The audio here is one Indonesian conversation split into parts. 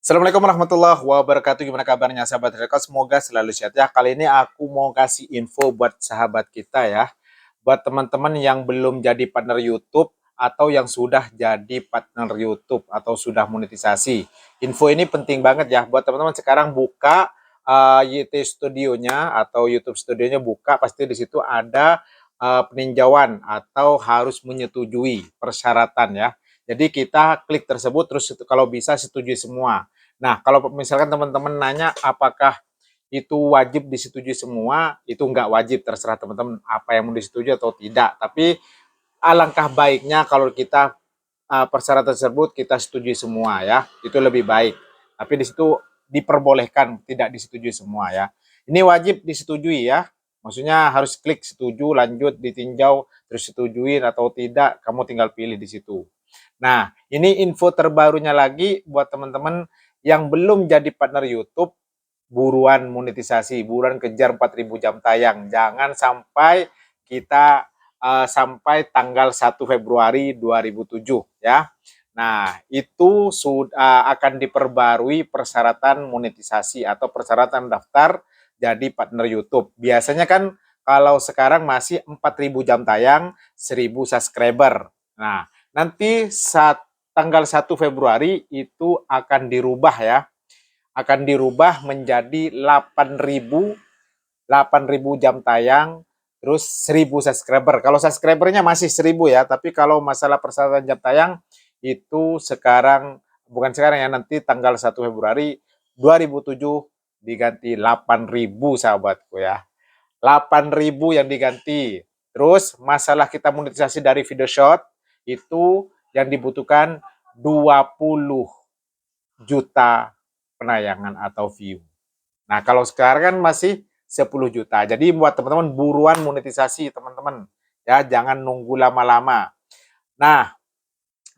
Assalamualaikum warahmatullahi wabarakatuh. Gimana kabarnya sahabat Reka? Semoga selalu sehat ya. Kali ini aku mau kasih info buat sahabat kita ya. Buat teman-teman yang belum jadi partner YouTube atau yang sudah jadi partner YouTube atau sudah monetisasi. Info ini penting banget ya buat teman-teman sekarang buka YouTube studionya atau YouTube studionya buka, pasti di situ ada peninjauan atau harus menyetujui persyaratan ya. Jadi kita klik tersebut terus kalau bisa setujui semua. Nah, kalau misalkan teman-teman nanya apakah itu wajib disetujui semua, itu nggak wajib, terserah teman-teman apa yang mau disetujui atau tidak. Tapi alangkah baiknya kalau kita persyaratan tersebut kita setujui semua ya, itu lebih baik. Tapi di situ diperbolehkan tidak disetujui semua ya. Ini wajib disetujui ya. Maksudnya harus klik setuju, lanjut, ditinjau, terus setujuin atau tidak, kamu tinggal pilih di situ. Nah, ini info terbarunya lagi buat teman-teman yang belum jadi partner YouTube, buruan monetisasi, buruan kejar 4.000 jam tayang. Jangan sampai kita sampai tanggal 1 Februari 2007 ya. Nah, itu sudah akan diperbarui persyaratan monetisasi atau persyaratan daftar jadi partner YouTube. Biasanya kan kalau sekarang masih 4.000 jam tayang, 1.000 subscriber. Nah, nanti saat tanggal 1 Februari itu akan dirubah ya. Akan dirubah menjadi 8.000 jam tayang, terus 1.000 subscriber. Kalau subscribernya masih 1.000 ya, tapi kalau masalah persyaratan jam tayang itu sekarang, bukan sekarang ya, nanti tanggal 1 Februari 2007 diganti 8.000 sahabatku ya. 8.000 yang diganti. Terus masalah kita monetisasi dari video short itu yang dibutuhkan 20 juta penayangan atau view. Nah, kalau sekarang kan masih 10 juta. Jadi buat teman-teman buruan monetisasi teman-teman. Ya, jangan nunggu lama-lama. Nah,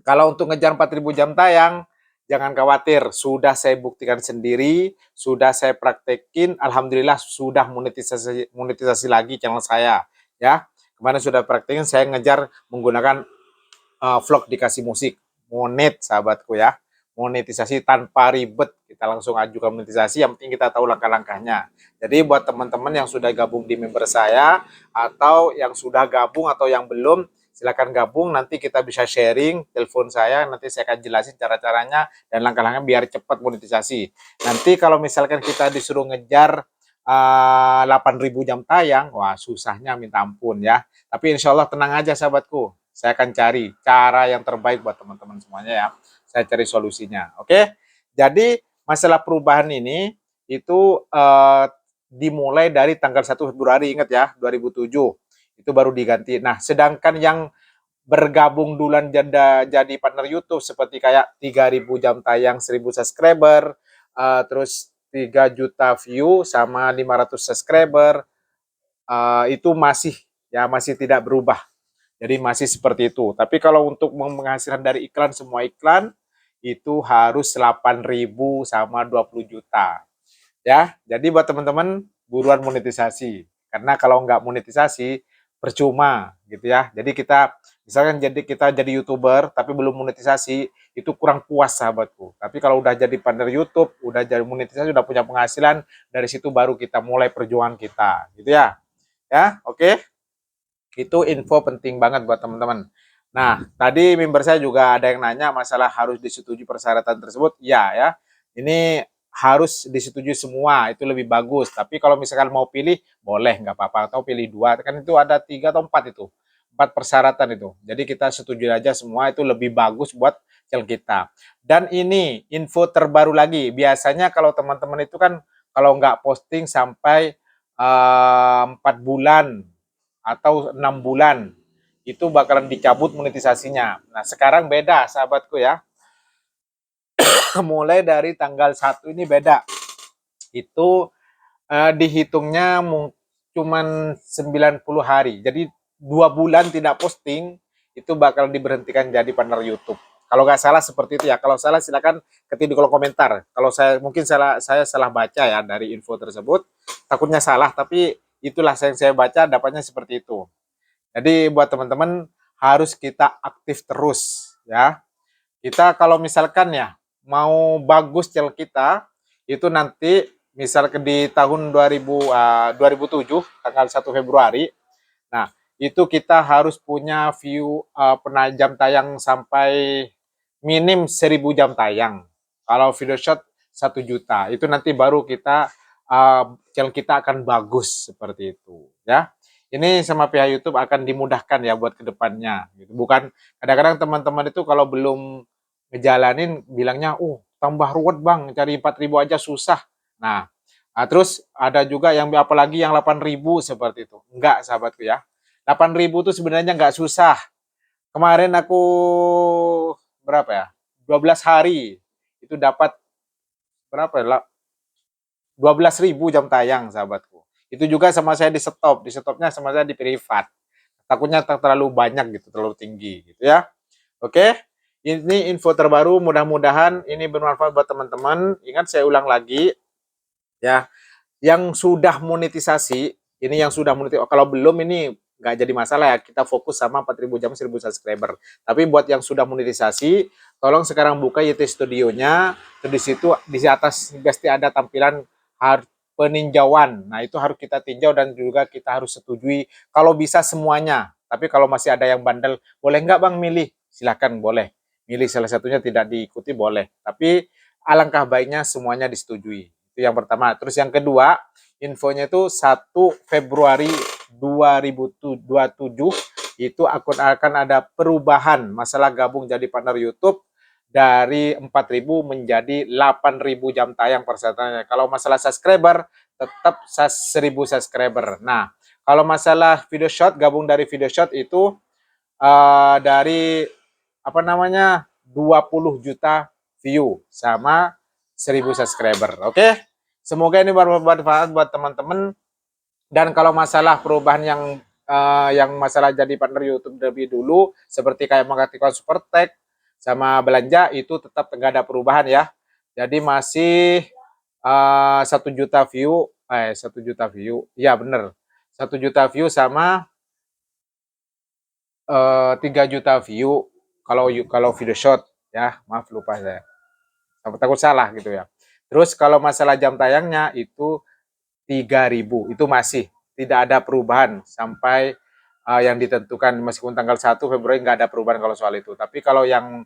kalau untuk ngejar 4.000 jam tayang, jangan khawatir. Sudah saya buktikan sendiri, sudah saya praktekin, alhamdulillah sudah monetisasi lagi channel saya. Ya, kemarin sudah praktekin saya ngejar menggunakan vlog dikasih musik, monet sahabatku ya, monetisasi tanpa ribet, kita langsung ajukan monetisasi, yang penting kita tahu langkah-langkahnya. Jadi buat teman-teman yang sudah gabung di member saya atau yang sudah gabung atau yang belum, silakan gabung, nanti kita bisa sharing, telepon saya, nanti saya akan jelasin cara-caranya dan langkah-langkahnya biar cepat monetisasi. Nanti kalau misalkan kita disuruh ngejar 8.000 jam tayang, wah susahnya minta ampun ya. Tapi insya Allah tenang aja sahabatku, saya akan cari cara yang terbaik buat teman-teman semuanya ya. Saya cari solusinya. Oke. Jadi masalah perubahan ini itu dimulai dari tanggal 1 Februari, ingat ya, 2007. Itu baru diganti. Nah, sedangkan yang bergabung duluan jadi partner YouTube seperti kayak 3.000 jam tayang, 1.000 subscriber, terus 3 juta view sama 500 subscriber, itu masih tidak berubah. Jadi masih seperti itu. Tapi kalau untuk menghasilkan dari iklan, semua iklan itu harus 8.000 sama 20 juta. Ya, jadi buat teman-teman buruan monetisasi. Karena kalau nggak monetisasi percuma gitu ya. Jadi misalkan kita jadi YouTuber tapi belum monetisasi, itu kurang puas sahabatku. Tapi kalau udah jadi partner YouTube, udah jadi monetisasi, udah punya penghasilan, dari situ baru kita mulai perjuangan kita, gitu ya. Ya, oke. Itu info penting banget buat teman-teman. Nah, tadi member saya juga ada yang nanya masalah harus disetujui persyaratan tersebut. Ya. Ini harus disetujui semua, itu lebih bagus. Tapi kalau misalkan mau pilih, boleh, nggak apa-apa. Atau pilih 2, kan itu ada 3 atau 4 itu. 4 persyaratan itu. Jadi kita setujui aja semua, itu lebih bagus buat channel kita. Dan ini info terbaru lagi. Biasanya kalau teman-teman itu kan, kalau nggak posting sampai 4 bulan, atau 6 bulan, itu bakalan dicabut monetisasinya. Nah, sekarang beda sahabatku ya. Mulai dari tanggal 1 ini beda. Itu dihitungnya cuman 90 hari. Jadi 2 bulan tidak posting, itu bakal diberhentikan jadi partner YouTube. Kalau nggak salah seperti itu ya. Kalau salah silakan ketik di kolom komentar. Kalau saya salah baca ya dari info tersebut. Takutnya salah, tapi itulah saya baca dapatnya seperti itu. Jadi buat teman-teman harus kita aktif terus ya. Kita kalau misalkan ya mau bagus channel kita, itu nanti misal di tahun 2007 tanggal 1 Februari. Nah, itu kita harus punya view jam tayang sampai minim 1000 jam tayang. Kalau video shot 1 juta, itu nanti baru kita channel kita akan bagus seperti itu ya. Ini sama pihak YouTube akan dimudahkan ya buat kedepannya. Gitu. Bukan kadang-kadang teman-teman itu kalau belum ngejalanin bilangnya, tambah ruwet bang, cari 4.000 aja susah. Nah, terus ada juga yang apalagi yang 8.000 seperti itu. Enggak sahabatku ya. 8.000 itu sebenarnya nggak susah. Kemarin aku berapa ya? 12 hari itu dapat berapa ya? 12.000 jam tayang sahabatku. Itu juga sama saya di stop, di stopnya sama saya di privat. Takutnya terlalu banyak gitu, terlalu tinggi gitu ya. Oke, ini info terbaru, mudah-mudahan ini bermanfaat buat teman-teman. Ingat saya ulang lagi ya, yang sudah monetisasi, ini yang sudah monetisasi, kalau belum ini nggak jadi masalah ya, kita fokus sama 4.000 jam 1.000 subscriber. Tapi buat yang sudah monetisasi, tolong sekarang buka YT Studionya, di situ di atas pasti ada tampilan peninjauan. Nah, itu harus kita tinjau dan juga kita harus setujui kalau bisa semuanya. Tapi kalau masih ada yang bandel, boleh nggak bang milih? Silakan boleh. Milih salah satunya tidak diikuti boleh. Tapi alangkah baiknya semuanya disetujui. Itu yang pertama. Terus yang kedua, infonya itu 1 Februari 2027 itu akan ada perubahan masalah gabung jadi partner YouTube dari 4.000 menjadi 8.000 jam tayang persyaratannya. Kalau masalah subscriber tetap 1.000 subscriber. Nah, kalau masalah video shot gabung dari video shot itu dari apa namanya 20 juta view sama 1.000 subscriber. Oke? Semoga ini bermanfaat buat teman-teman. Dan kalau masalah perubahan yang masalah jadi partner YouTube lebih dulu, seperti kayak mengaktifkan super tag sama belanja, itu tetap nggak ada perubahan ya. Jadi masih 1 juta view, 1 juta view, ya bener, 1 juta view sama 3 juta view kalau video shot ya, maaf lupa saya, takut salah gitu ya. Terus kalau masalah jam tayangnya itu 3.000, itu masih tidak ada perubahan sampai yang ditentukan, meskipun tanggal 1 Februari nggak ada perubahan kalau soal itu. Tapi kalau yang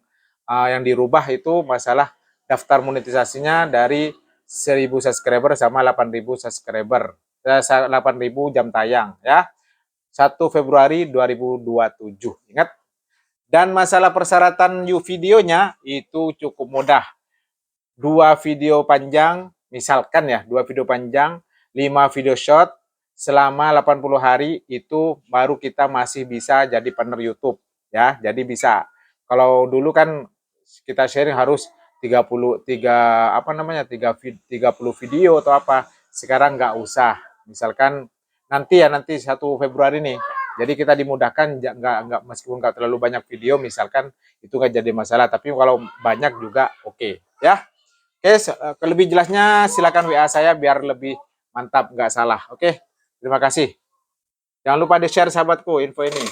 dirubah itu masalah daftar monetisasinya dari 1.000 subscriber sama 8.000 subscriber, 8.000 jam tayang ya. 1 Februari 2027. Ingat. Dan masalah persyaratan videonya itu cukup mudah. 2 video panjang, misalkan ya, 2 video panjang, 5 video short selama 80 hari itu baru kita masih bisa jadi partner YouTube ya. Jadi bisa. Kalau dulu kan kita sharing harus 30 video atau apa. Sekarang nggak usah. Misalkan nanti 1 Februari nih. Jadi kita dimudahkan nggak meskipun nggak terlalu banyak video, misalkan itu nggak jadi masalah. Tapi kalau banyak juga oke ya. Oke, lebih jelasnya silakan WA saya biar lebih mantap, nggak salah. Oke, terima kasih. Jangan lupa di-share sahabatku info ini.